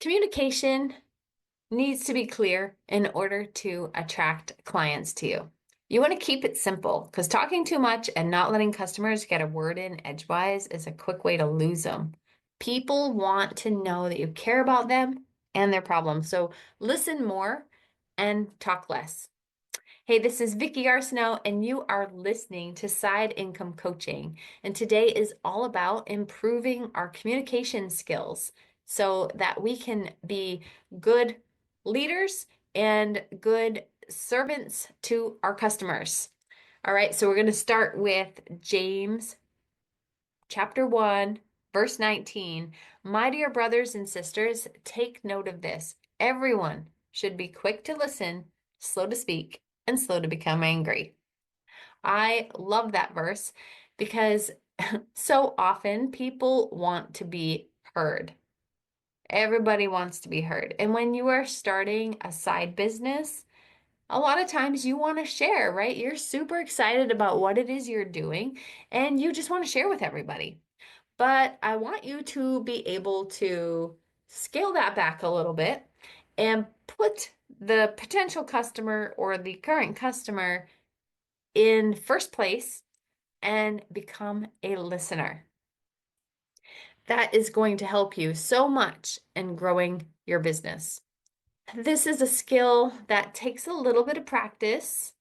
Communication needs to be clear in order to attract clients to you. You want to keep it simple because talking too much and not letting customers get a word in edgewise is a quick way to lose them. People want to know that you care about them and their problems. So listen more and talk less. Hey, this is Vicky Arsenault, and you are listening to Side Income Coaching. And today is all about improving our communication skills so that we can be good leaders and good servants to our customers. All right, so we're going to start with James chapter 1, verse 19. My dear brothers and sisters, take note of this. Everyone should be quick to listen, slow to speak, and slow to become angry. I love that verse because so often people want to be heard. Everybody wants to be heard. And when you are starting a side business, a lot of times you want to share, right? You're super excited about what it is you're doing and you just want to share with everybody. But I want you to be able to scale that back a little bit and put the potential customer or the current customer in first place and become a listener. That is going to help you so much in growing your business. This is a skill that takes a little bit of practice,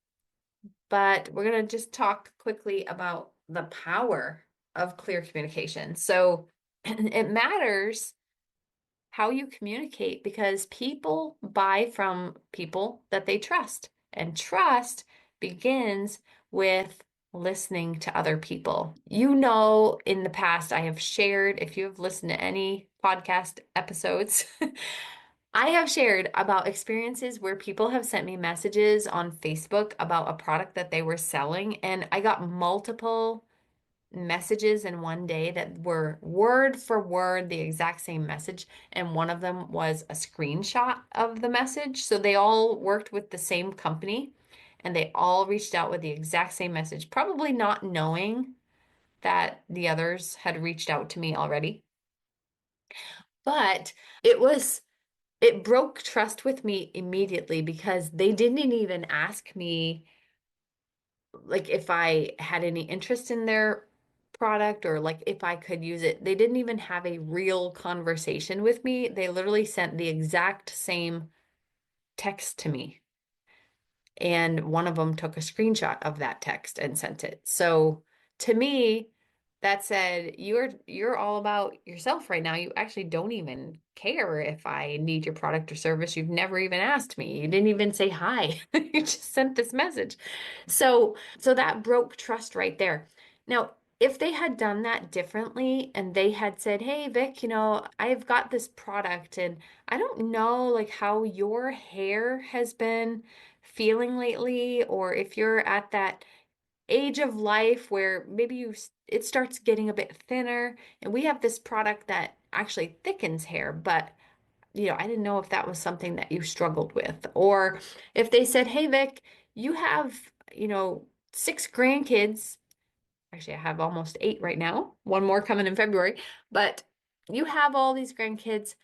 but we're going to just talk quickly about the power of clear communication. So it matters how you communicate because people buy from people that they trust, and trust begins with listening to other people. You know, in the past, I have shared, if you have listened to any podcast episodes, I have shared about experiences where people have sent me messages on Facebook about a product that they were selling, and I got multiple messages in one day that were word for word the exact same message, and one of them was a screenshot of the message. So they all worked with the same company and they all reached out with the exact same message, probably not knowing that the others had reached out to me already. But it was it broke trust with me immediately because they didn't even ask me like if I had any interest in their product or like if I could use it. They didn't even have a real conversation with me. They literally sent the exact same text to me. And one of them took a screenshot of that text and sent it. So to me, that said, you're all about yourself right now. You actually don't even care if I need your product or service. You've never even asked me. You didn't even say hi. You just sent this message. So that broke trust right there. Now, if they had done that differently and they had said, "Hey Vic, I've got this product and I don't know like how your hair has been feeling lately, or if you're at that age of life where maybe it starts getting a bit thinner, and we have this product that actually thickens hair, but I didn't know if that was something that you struggled with." Or if they said, "Hey Vic, you have, 6 grandkids." Actually, I have almost 8 right now, one more coming in February, but you have all these grandkids.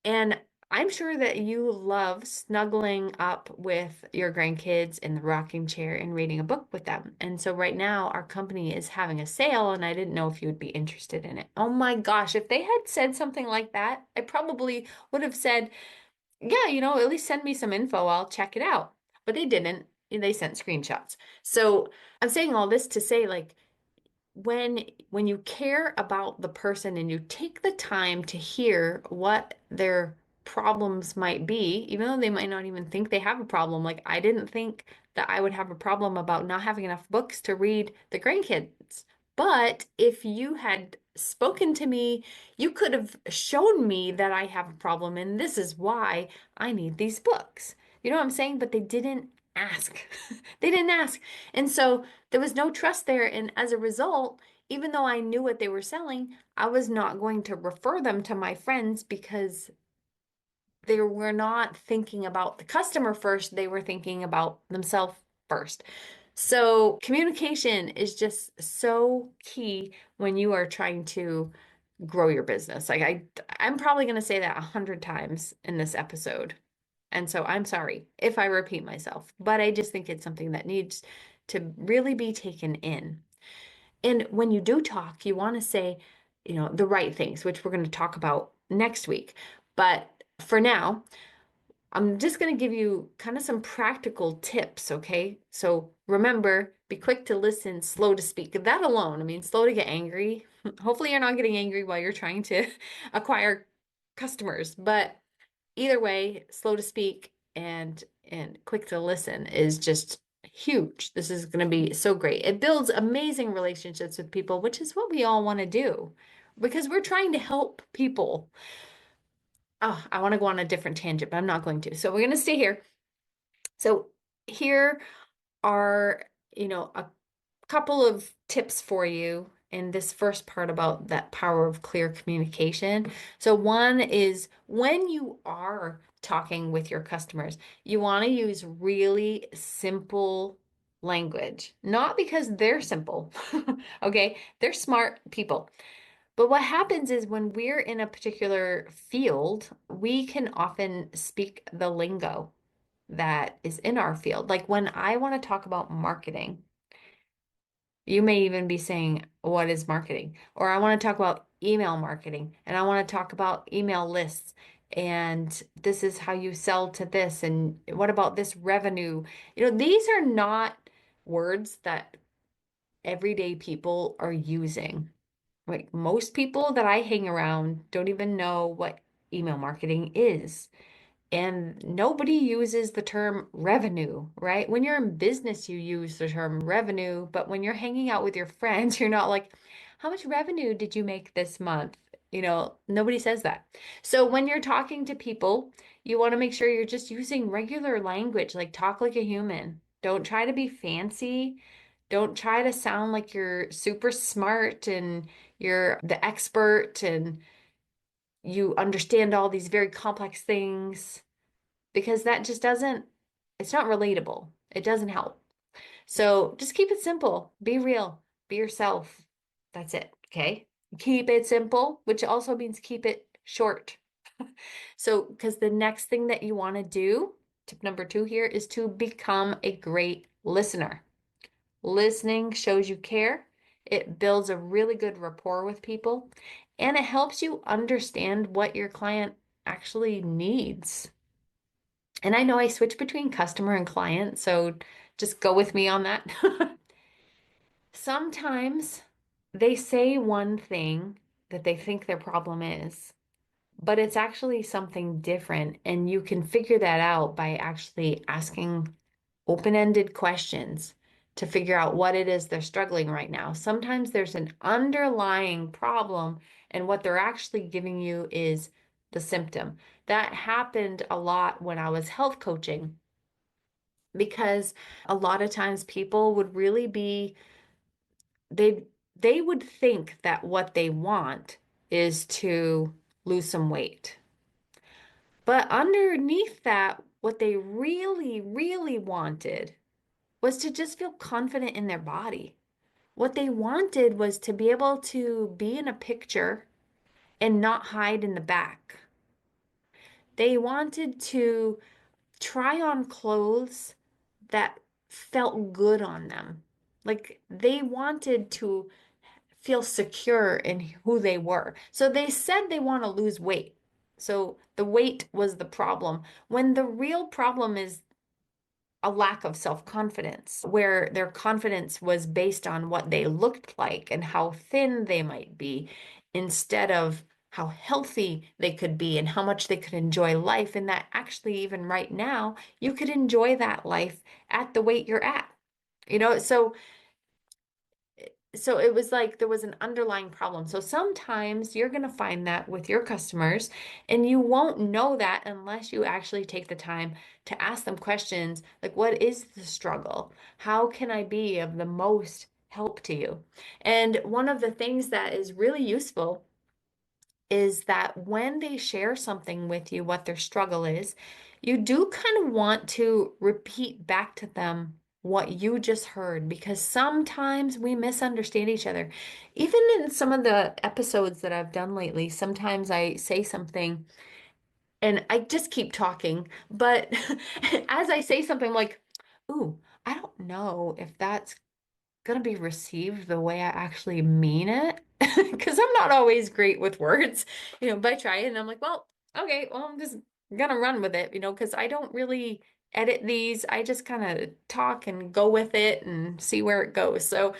And I'm sure that you love snuggling up with your grandkids in the rocking chair and reading a book with them. And so right now, our company is having a sale, and I didn't know if you would be interested in it. Oh my gosh, if they had said something like that, I probably would have said, "Yeah, at least send me some info. I'll check it out." But they didn't. They sent screenshots. So I'm saying all this to say, like, when you care about the person and you take the time to hear what their problems might be, even though they might not even think they have a problem. Like I didn't think that I would have a problem about not having enough books to read the grandkids. But if you had spoken to me, you could have shown me that I have a problem and this is why I need these books. You know what I'm saying? But they didn't ask. They didn't ask. And so there was no trust there. And as a result, even though I knew what they were selling, I was not going to refer them to my friends because they were not thinking about the customer first. They were thinking about themselves first. So communication is just so key when you are trying to grow your business. Like I'm probably going to say that 100 times in this episode. And so I'm sorry if I repeat myself, but I just think it's something that needs to really be taken in. And when you do talk, you want to say, the right things, which we're going to talk about next week. But for now, I'm just going to give you kind of some practical tips, okay? So remember, be quick to listen, slow to speak. That alone, I mean, slow to get angry. Hopefully, you're not getting angry while you're trying to acquire customers, but either way, slow to speak and quick to listen is just huge. This is going to be so great. It builds amazing relationships with people, which is what we all want to do because we're trying to help people. Oh, I want to go on a different tangent, but I'm not going to. So we're going to stay here. So here are, a couple of tips for you in this first part about that power of clear communication. So one is when you are talking with your customers, you want to use really simple language, not because they're simple. Okay, they're smart people. But what happens is when we're in a particular field, we can often speak the lingo that is in our field. Like when I want to talk about marketing, you may even be saying, what is marketing? Or I want to talk about email marketing and I want to talk about email lists. And this is how you sell to this. And what about this revenue? These are not words that everyday people are using. Like most people that I hang around don't even know what email marketing is. And nobody uses the term revenue, right? When you're in business, you use the term revenue, but when you're hanging out with your friends, you're not like, how much revenue did you make this month? Nobody says that. So when you're talking to people, you want to make sure you're just using regular language, like talk like a human. Don't try to be fancy. Don't try to sound like you're super smart and you're the expert and you understand all these very complex things because that just doesn't, it's not relatable. It doesn't help. So just keep it simple. Be real. Be yourself. That's it. Okay. Keep it simple, which also means keep it short. So, because the next thing that you want to do, tip number 2 here, is to become a great listener. Listening shows you care. It builds a really good rapport with people, and it helps you understand what your client actually needs. And I know I switch between customer and client, so just go with me on that. Sometimes they say one thing that they think their problem is, but it's actually something different. And you can figure that out by actually asking open-ended questions to figure out what it is they're struggling right now. Sometimes there's an underlying problem, and what they're actually giving you is the symptom. That happened a lot when I was health coaching because a lot of times people would really be they they would think that what they want is to lose some weight. But underneath that, what they really, really wanted was to just feel confident in their body. What they wanted was to be able to be in a picture and not hide in the back. They wanted to try on clothes that felt good on them. Like they wanted to feel secure in who they were. So they said they want to lose weight. So the weight was the problem, when the real problem is a lack of self-confidence, where their confidence was based on what they looked like and how thin they might be, instead of how healthy they could be and how much they could enjoy life. And that actually, even right now, you could enjoy that life at the weight you're at. So it was like there was an underlying problem. So sometimes you're going to find that with your customers, and you won't know that unless you actually take the time to ask them questions like, what is the struggle? How can I be of the most help to you? And one of the things that is really useful is that when they share something with you, what their struggle is, you do kind of want to repeat back to them what you just heard, because sometimes we misunderstand each other. Even in some of the episodes that I've done lately, sometimes I say something and I just keep talking, but as I say something, I'm like, ooh, I don't know if that's gonna be received the way I actually mean it. Because I'm not always great with words, but I try it and I'm like, well, okay, well, I'm just gonna run with it, because I don't really edit these. I just kind of talk and go with it and see where it goes. So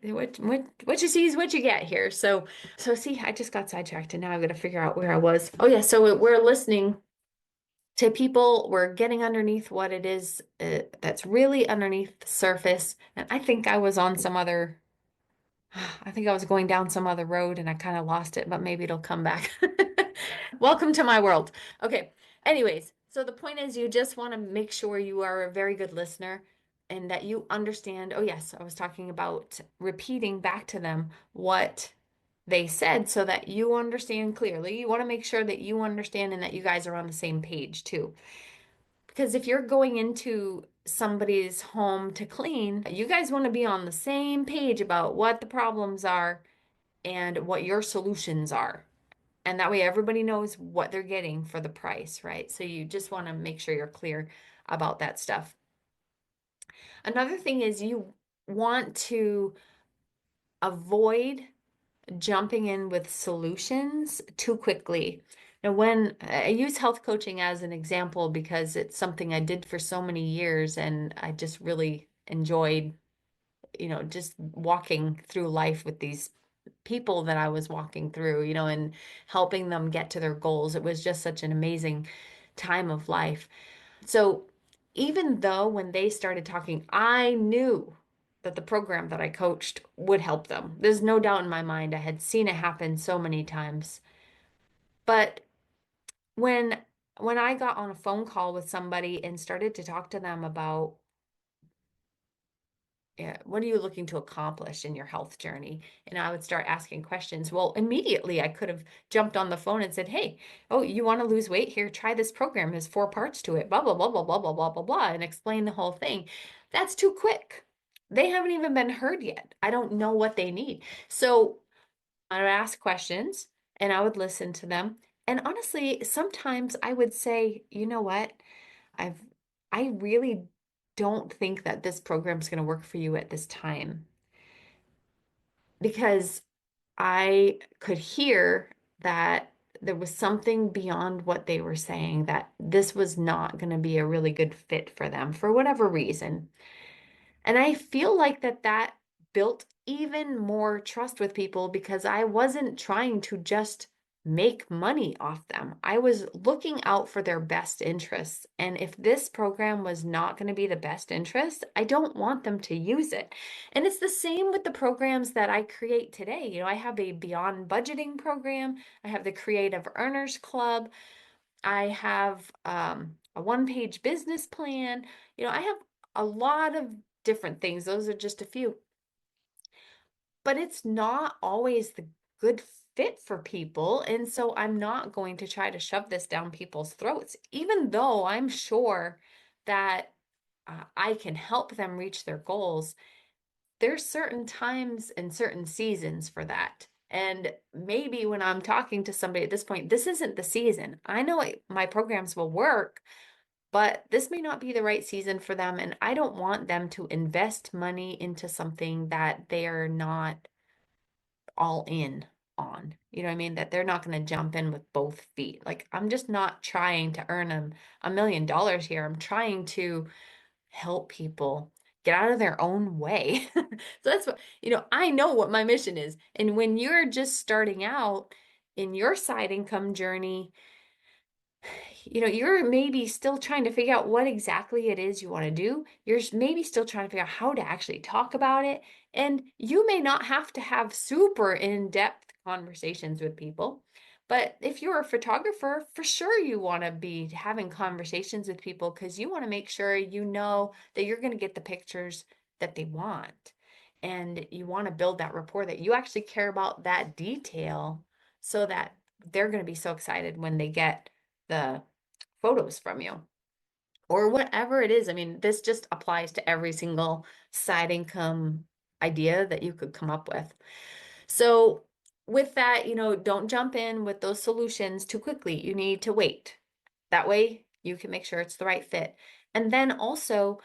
what you see is what you get here. So see, I just got sidetracked and now I've got to figure out where I was. Oh yeah, so we're listening to people, we're getting underneath what it is that's really underneath the surface. And I think I was on some other, I think I was going down some other road and I kind of lost it, but maybe it'll come back. Welcome to my world. Okay. Anyways, so the point is you just want to make sure you are a very good listener and that you understand. Oh, yes, I was talking about repeating back to them what they said so that you understand clearly. You want to make sure that you understand and that you guys are on the same page too. Because if you're going into somebody's home to clean, you guys want to be on the same page about what the problems are and what your solutions are. And that way everybody knows what they're getting for the price, right? So you just want to make sure you're clear about that stuff. Another thing is you want to avoid jumping in with solutions too quickly. Now, when I use health coaching as an example because it's something I did for so many years and I just really enjoyed, just walking through life with these people that I was walking through, and helping them get to their goals. It was just such an amazing time of life. So even though when they started talking, I knew that the program that I coached would help them. There's no doubt in my mind. I had seen it happen so many times. But when when I got on a phone call with somebody and started to talk to them about, yeah, what are you looking to accomplish in your health journey? And I would start asking questions. Well, immediately I could have jumped on the phone and said, hey, oh, you want to lose weight? Here, try this program. There's 4 parts to it, blah, blah, blah, blah, blah, blah, blah, blah, blah, and explain the whole thing. That's too quick. They haven't even been heard yet. I don't know what they need. So I would ask questions and I would listen to them. And honestly, sometimes I would say, you know what? I've I really don't think that this program is going to work for you at this time because I could hear that there was something beyond what they were saying, that this was not going to be a really good fit for them for whatever reason. And I feel like that built even more trust with people because I wasn't trying to just make money off them. I was looking out for their best interests. And if this program was not going to be the best interest, I don't want them to use it. And it's the same with the programs that I create today. I have a Beyond Budgeting program, I have the Creative Earners Club, I have a one-page business plan. I have a lot of different things. Those are just a few. But it's not always the good fit for people. And so I'm not going to try to shove this down people's throats, even though I'm sure that I can help them reach their goals. There's certain times and certain seasons for that. And maybe when I'm talking to somebody at this point, this isn't the season. I know my programs will work, but this may not be the right season for them. And I don't want them to invest money into something that they are not all in on. You know what I mean? That they're not going to jump in with both feet. Like, I'm just not trying to earn $1 million here. I'm trying to help people get out of their own way. So that's what, I know what my mission is. And when you're just starting out in your side income journey, you're maybe still trying to figure out what exactly it is you want to do. You're maybe still trying to figure out how to actually talk about it. And you may not have to have super in-depth conversations with people. But if you're a photographer, for sure you want to be having conversations with people because you want to make sure you know that you're going to get the pictures that they want. And you want to build that rapport that you actually care about that detail so that they're going to be so excited when they get the photos from you. or whatever it is. I mean, this just applies to every single side income idea that you could come up with. So, with that, don't jump in with those solutions too quickly. You need to wait. That way, you can make sure it's the right fit. And then also,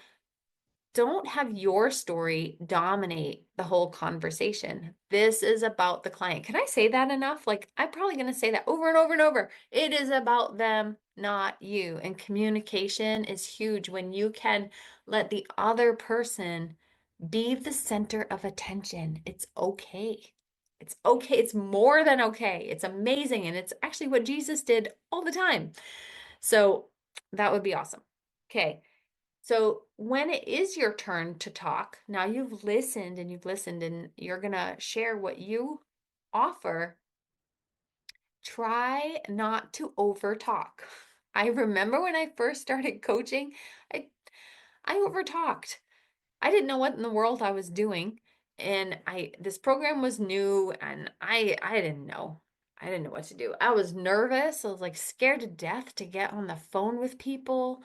don't have your story dominate the whole conversation. This is about the client. Can I say that enough? Like, I'm probably going to say that over and over and over. It is about them, not you. And communication is huge when you can let the other person be the center of attention. It's okay. It's okay. It's more than okay. It's amazing. And it's actually what Jesus did all the time. So that would be awesome. Okay. So when it is your turn to talk, now you've listened and you're going to share what you offer. Try not to over talk. I remember when I first started coaching, I I over talked. I didn't know what in the world I was doing, and this program was new and I didn't know. I didn't know what to do. I was nervous. I was like scared to death to get on the phone with people.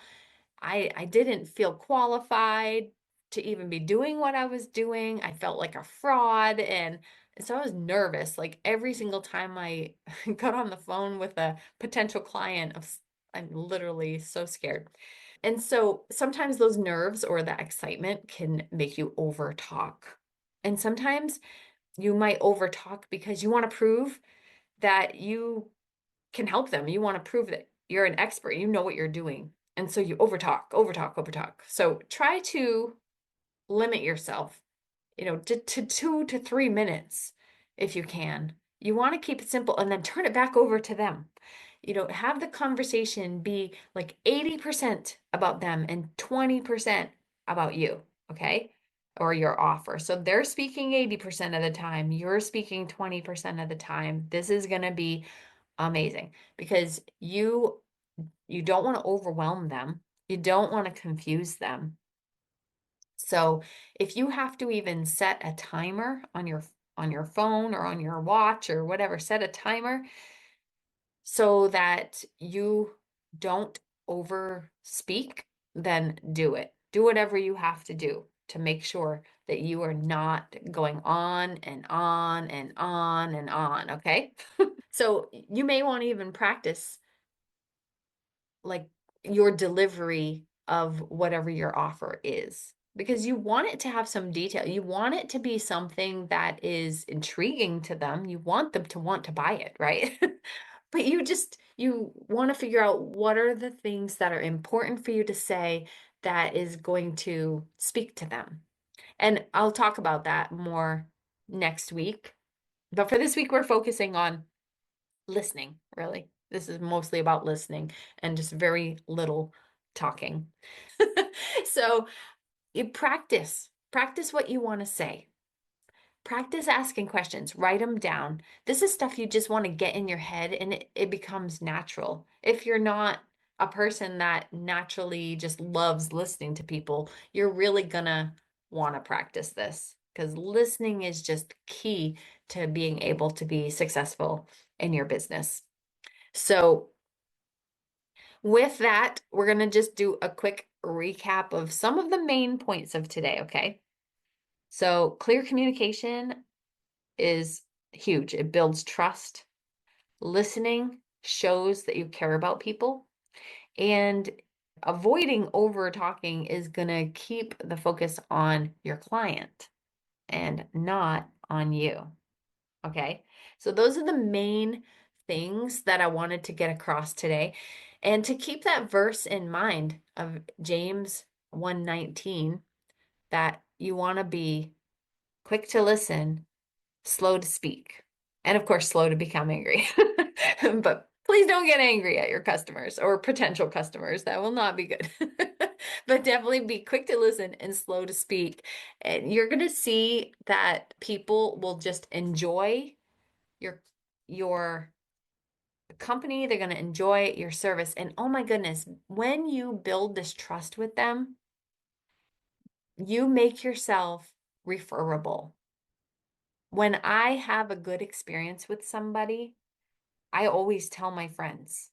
I didn't feel qualified to even be doing what I was doing. I felt like a fraud, and so I was nervous. Like every single time I got on the phone with a potential client, I'm literally so scared. And so sometimes those nerves or that excitement can make you over talk. And sometimes you might over talk because you want to prove that you can help them. You want to prove that you're an expert, you know what you're doing. And so you overtalk, overtalk, overtalk. So try to limit yourself, to 2 to 3 minutes if you can. You want to keep it simple and then turn it back over to them. Have the conversation be like 80% about them and 20% about you, okay? Or your offer. So they're speaking 80% of the time, you're speaking 20% of the time. This is going to be amazing because you don't want to overwhelm them. You don't want to confuse them. So if you have to even set a timer on your phone or on your watch or whatever, set a timer so that you don't over speak, then do it. Do whatever you have to do to make sure that you are not going on and on and on and on, okay? So you may want to even practice like your delivery of whatever your offer is because you want it to have some detail. You want it to be something that is intriguing to them. You want them to want to buy it, right? But you want to figure out what are the things that are important for you to say that is going to speak to them. And I'll talk about that more next week. But for this week, we're focusing on listening, really. This is mostly about listening and just very little talking. So you practice what you want to say. Practice asking questions, write them down. This is stuff you just want to get in your head and it becomes natural. If you're not a person that naturally just loves listening to people, you're really gonna want to practice this because listening is just key to being able to be successful in your business. So, with that, we're going to just do a quick recap of some of the main points of today, okay? So, clear communication is huge. It builds trust. Listening shows that you care about people. And avoiding over talking is going to keep the focus on your client and not on you. Okay. So those are the main things that I wanted to get across today. And to keep that verse in mind of James 1:19, that you want to be quick to listen, slow to speak, and of course, slow to become angry. But please don't get angry at your customers or potential customers. That will not be good. But definitely be quick to listen and slow to speak. And you're going to see that people will just enjoy your company, they're going to enjoy your service. And oh my goodness, when you build this trust with them, you make yourself referable. When I have a good experience with somebody, I always tell my friends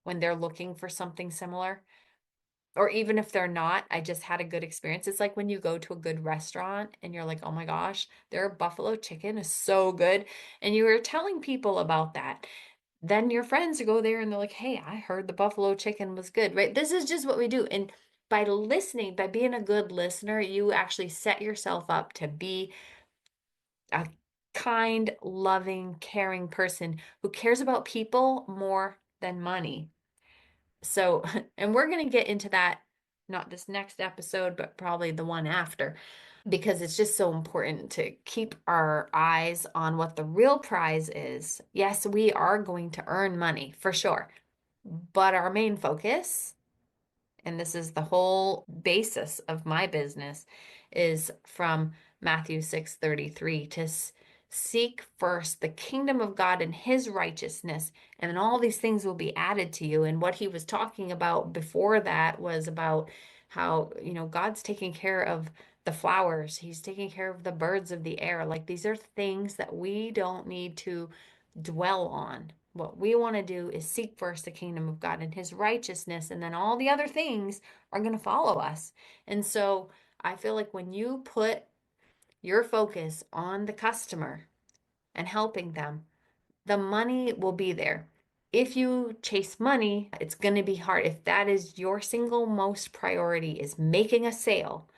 when they're looking for something similar, or even if they're not, I just had a good experience. It's like when you go to a good restaurant and you're like, oh my gosh, their buffalo chicken is so good. And you were telling people about that. Then your friends go there and they're like, hey, I heard the buffalo chicken was good, right? This is just what we do. And by listening, by being a good listener, you actually set yourself up to be a kind, loving, caring person who cares about people more than money. So, and we're going to get into that, not this next episode, but probably the one after, because it's just so important to keep our eyes on what the real prize is. Yes, we are going to earn money for sure, but our main focus, and this is the whole basis of my business, is from Matthew 6:33 to seek first the kingdom of God and his righteousness, and then all these things will be added to you. And what he was talking about before that was about how, God's taking care of the flowers, he's taking care of the birds of the air. Like these are things that we don't need to dwell on. What we want to do is seek first the kingdom of God and his righteousness, and then all the other things are going to follow us. And so I feel like when you put your focus on the customer and helping them, the money will be there. If you chase money, it's going to be hard. If that is your single most priority is making a sale,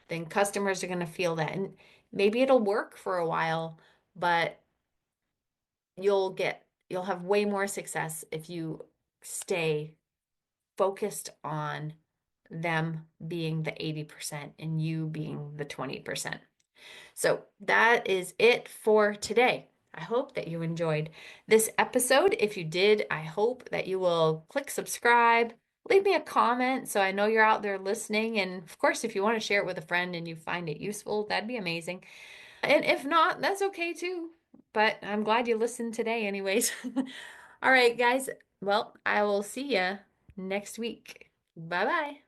then customers are going to feel that. And maybe it'll work for a while, but you'll have way more success if you stay focused on them being the 80% and you being the 20%. So that is it for today. I hope that you enjoyed this episode. If you did, I hope that you will click subscribe, leave me a comment so I know you're out there listening. And of course, if you want to share it with a friend and you find it useful, that'd be amazing. And if not, that's okay too. But I'm glad you listened today, anyways. All right, guys. Well, I will see you next week. Bye bye.